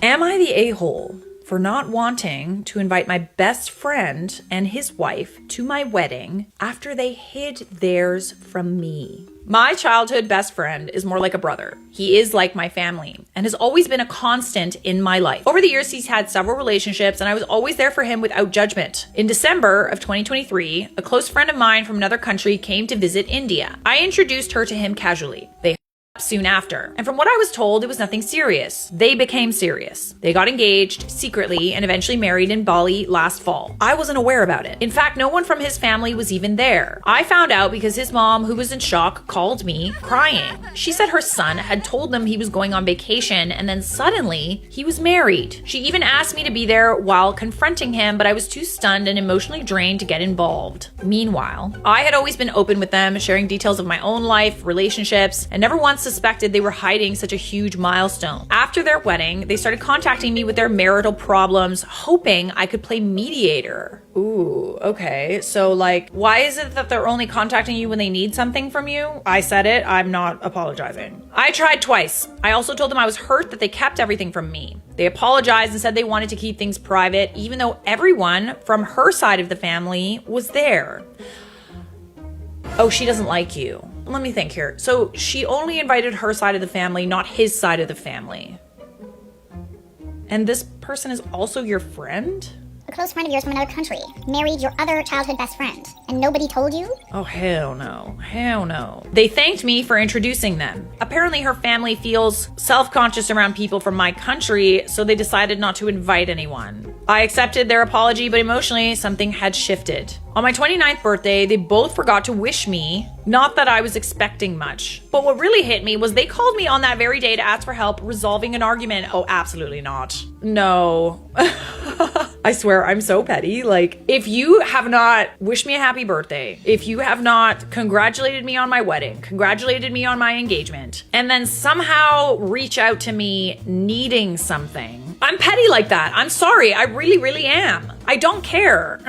Am I the a-hole for not wanting to invite my best friend and his wife to my wedding after they hid theirs from me? My childhood best friend is more like a brother. He is like my family and has always been a constant in my life. Over the years, he's had several relationships and I was always there for him without judgment. In December of 2023, a close friend of mine from another country came to visit India. I introduced her to him casually. They soon after. And from what I was told, it was nothing serious. They became serious. They got engaged secretly and eventually married in Bali last fall. I wasn't aware about it. In fact, no one from his family was even there. I found out because his mom, who was in shock, called me crying. She said her son had told them he was going on vacation and then suddenly he was married. She even asked me to be there while confronting him, but I was too stunned and emotionally drained to get involved. Meanwhile, I had always been open with them, sharing details of my own life, relationships, and never once suspected they were hiding such a huge milestone. After their wedding, they started contacting me with their marital problems, hoping I could play mediator. Ooh, okay. So like, why is it that they're only contacting you when they need something from you? I said it, I'm not apologizing. I tried twice. I also told them I was hurt that they kept everything from me. They apologized and said they wanted to keep things private, even though everyone from her side of the family was there. Oh, she doesn't like you. Let me think here. So she only invited her side of the family, not his side of the family. And this person is also your friend? A close friend of yours from another country married your other childhood best friend, and nobody told you? Oh, hell no. Hell no. They thanked me for introducing them. Apparently her family feels self-conscious around people from my country, so they decided not to invite anyone. I accepted their apology, but emotionally, something had shifted. On my 29th birthday, they both forgot to wish me. Not that I was expecting much. But what really hit me was they called me on that very day to ask for help resolving an argument. Oh, absolutely not. No. I swear, I'm so petty. Like, if you have not wished me a happy birthday, if you have not congratulated me on my wedding, congratulated me on my engagement, and then somehow reach out to me needing something, I'm petty like that. I'm sorry. I really, really am. I don't care.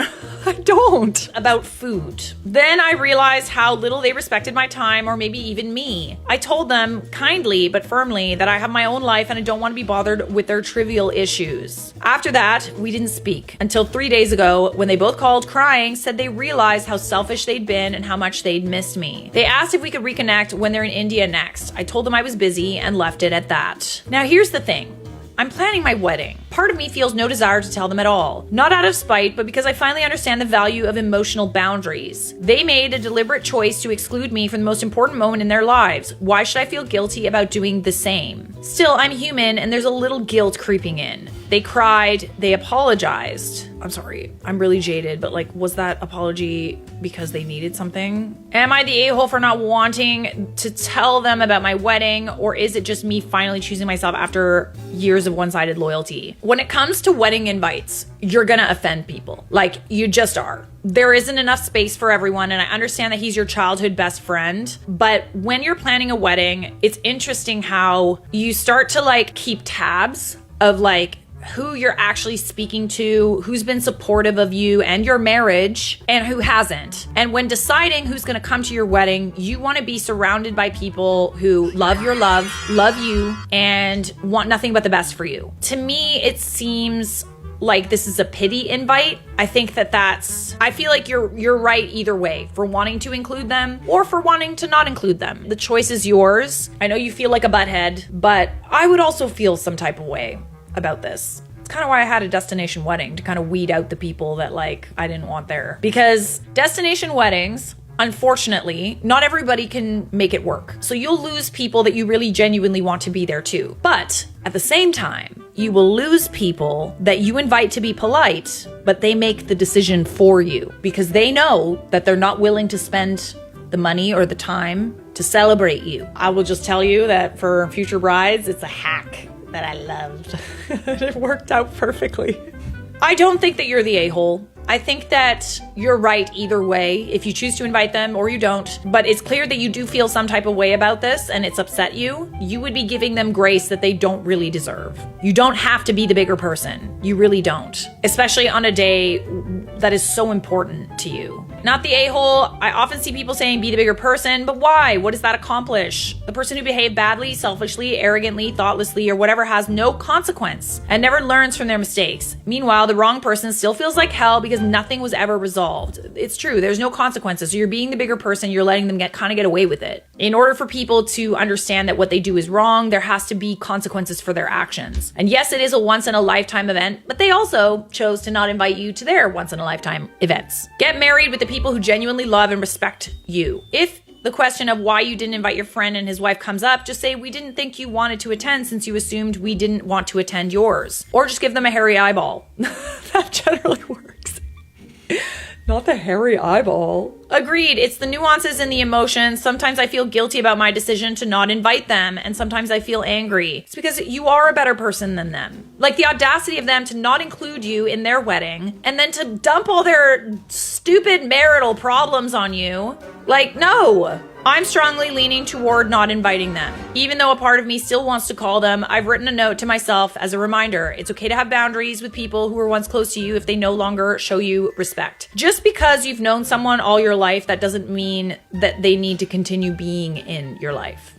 I don't about food. Then I realized how little they respected my time or maybe even me. I told them kindly but firmly that I have my own life and I don't want to be bothered with their trivial issues. After that, we didn't speak until 3 days ago when they both called crying, said they realized how selfish they'd been and how much they'd missed me. They asked if we could reconnect when they're in India next. I told them I was busy and left it at that. Now here's the thing. I'm planning my wedding. Part of me feels no desire to tell them at all. Not out of spite, but because I finally understand the value of emotional boundaries. They made a deliberate choice to exclude me from the most important moment in their lives. Why should I feel guilty about doing the same? Still, I'm human and there's a little guilt creeping in. They cried, they apologized. I'm sorry, I'm really jaded, but like, was that apology because they needed something? Am I the a-hole for not wanting to tell them about my wedding, or is it just me finally choosing myself after years of one-sided loyalty? When it comes to wedding invites, you're gonna offend people. Like, you just are. There isn't enough space for everyone, and I understand that he's your childhood best friend, but when you're planning a wedding, it's interesting how you start to like keep tabs of like who you're actually speaking to, who's been supportive of you and your marriage, and who hasn't. And when deciding who's gonna come to your wedding, you wanna be surrounded by people who love your love you, and want nothing but the best for you. To me, it seems like this is a pity invite. I think I feel like you're right either way, for wanting to include them or for wanting to not include them. The choice is yours. I know you feel like a butthead, but I would also feel some type of way about this. It's kind of why I had a destination wedding, to kind of weed out the people that like I didn't want there. Because destination weddings, unfortunately, not everybody can make it work. So you'll lose people that you really genuinely want to be there too. But at the same time, you will lose people that you invite to be polite, but they make the decision for you because they know that they're not willing to spend the money or the time to celebrate you. I will just tell you that for future brides, it's a hack that I loved. It worked out perfectly. I don't think that you're the a-hole. I think that you're right either way, if you choose to invite them or you don't. But it's clear that you do feel some type of way about this and it's upset you. You would be giving them grace that they don't really deserve. You don't have to be the bigger person. You really don't. Especially on a day that is so important to you. Not the a-hole. I often see people saying be the bigger person, but why? What does that accomplish? The person who behaved badly, selfishly, arrogantly, thoughtlessly, or whatever has no consequence and never learns from their mistakes. Meanwhile, the wrong person still feels like hell because nothing was ever resolved. It's true. There's no consequences. So you're being the bigger person. You're letting them get away with it. In order for people to understand that what they do is wrong, there has to be consequences for their actions. And yes, it is a once in a lifetime event, but they also chose to not invite you to their once in a lifetime events. Get married with the people who genuinely love and respect you. If the question of why you didn't invite your friend and his wife comes up, just say, we didn't think you wanted to attend since you assumed we didn't want to attend yours. Or just give them a hairy eyeball. That generally works. Not the hairy eyeball. Agreed. It's the nuances and the emotions. Sometimes I feel guilty about my decision to not invite them, and sometimes I feel angry. It's because you are a better person than them. Like the audacity of them to not include you in their wedding and then to dump all their stupid marital problems on you. Like, no. I'm strongly leaning toward not inviting them. Even though a part of me still wants to call them, I've written a note to myself as a reminder. It's okay to have boundaries with people who were once close to you if they no longer show you respect. Just because you've known someone all your life, that doesn't mean that they need to continue being in your life.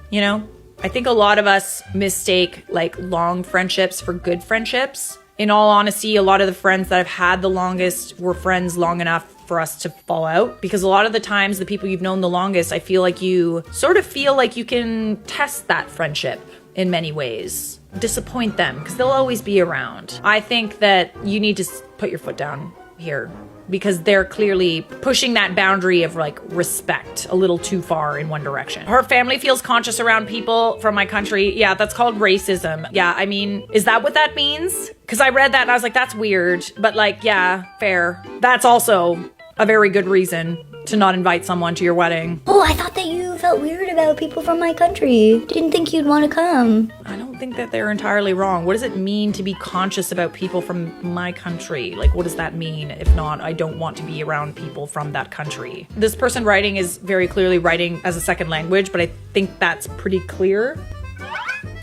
You know? I think a lot of us mistake like long friendships for good friendships. In all honesty, a lot of the friends that I've had the longest were friends long enough for us to fall out, because a lot of the times the people you've known the longest, I feel like you sort of feel like you can test that friendship in many ways. Disappoint them because they'll always be around. I think that you need to put your foot down here because they're clearly pushing that boundary of like respect a little too far in one direction. Her family feels conscious around people from my country. Yeah, that's called racism. Yeah, I mean, is that what that means? Because I read that and I was like, that's weird. But like, yeah, fair. That's also a very good reason to not invite someone to your wedding. Oh, I thought that you felt weird about people from my country. Didn't think you'd want to come. I don't think that they're entirely wrong. What does it mean to be conscious about people from my country? Like, what does that mean? If not, I don't want to be around people from that country. This person writing is very clearly writing as a second language, but I think that's pretty clear.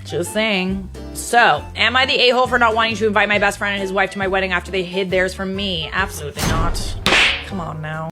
Just saying. So, am I the a-hole for not wanting to invite my best friend and his wife to my wedding after they hid theirs from me? Absolutely not. Come on now.